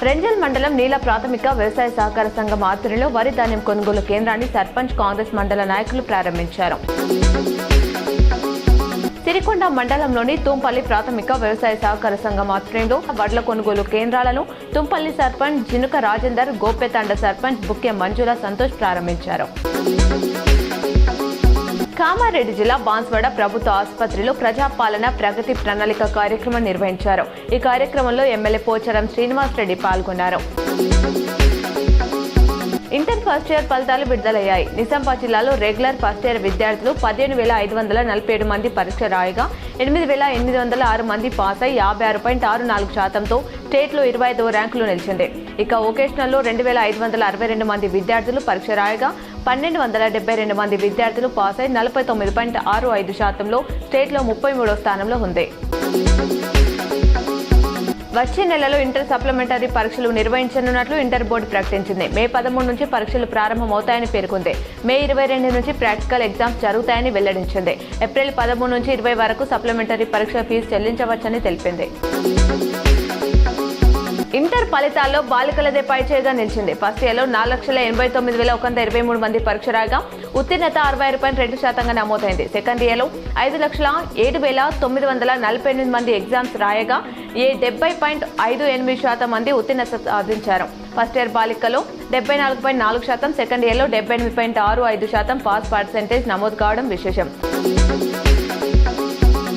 రెంజల్ మండలం నీల ప్రాథమిక వ్యవసాయ సహకార సంఘం ఆధ్వర్యంలో వరి ధాన్యం కొనుగోలు కేంద్రాన్ని సర్పంచ్ కాంగ్రెస్ మండల నాయకులు ప్రారంభించారు. సిరికొండ మండలంలోని తుంపల్లి ప్రాథమిక వ్యవసాయ సహకార సంఘం ఆధ్వర్యంలో వడ్ల కొనుగోలు కేంద్రాలను తుంపల్లి సర్పంచ్ జినుక రాజేందర్, గోపేతండ సర్పంచ్ బుక్కె మంజుల సంతోష్ ప్రారంభించారు. కామారెడ్డి జిల్లా బాన్స్వాడ ప్రభుత్వ ఆసుపత్రిలో ప్రజాపాలన ప్రగతి ప్రణాళిక కార్యక్రమం నిర్వహించారు. ఈ కార్యక్రమంలో ఎమ్మెల్యే పోచారం శ్రీనివాస్ రెడ్డి పాల్గొన్నారు. ఇంటర్ ఫస్ట్ ఇయర్ ఫలితాలు విడుదలయ్యాయి. నిజామాబాద్ జిల్లాలో రెగ్యులర్ ఫస్ట్ ఇయర్ విద్యార్థులు 15,547 మంది పరీక్ష రాయగా 8,806 మంది పాస్ అయి 56.64%తో స్టేట్లో 25వ ర్యాంకులో నిలిచింది. ఇక వొకేషనల్లో 2,562 మంది విద్యార్థులు పరీక్ష రాయగా 1,272 మంది విద్యార్థులు పాస్ అయి 49.65%లో స్టేట్లో 33వ స్థానంలో ఉంది. వచ్చే నెలలో ఇంటర్ సప్లిమెంటరీ పరీక్షలు నిర్వహించనున్నట్లు ఇంటర్ బోర్డు ప్రకటించింది. మే 13 నుంచి పరీక్షలు ప్రారంభమవుతాయని పేర్కొంది. మే 22 నుంచి ప్రాక్టికల్ ఎగ్జామ్స్ జరుగుతాయని వెల్లడించింది. ఏప్రిల్ 13 నుంచి 20 వరకు సప్లిమెంటరీ పరీక్ష ఫీజు చెల్లించవచ్చని తెలిపింది. ఇంటర్ ఫలితాల్లో బాలికలదే పైచేయిగా నిలిచింది. ఫస్ట్ ఇయర్లో 4,89,123 మంది పరీక్ష రాగా ఉత్తీర్ణత 66.2% నమోదైంది. సెకండ్ ఇయర్లో 5,07,948 మంది ఎగ్జామ్స్ రాయగా 70.58% మంది ఉత్తీర్ణత సాధించారు. ఫస్ట్ ఇయర్ బాలికలో 74.4%, సెకండ్ ఇయర్లో 78.65% పాస్ పర్సెంటేజ్ నమోదు కావడం విశేషం.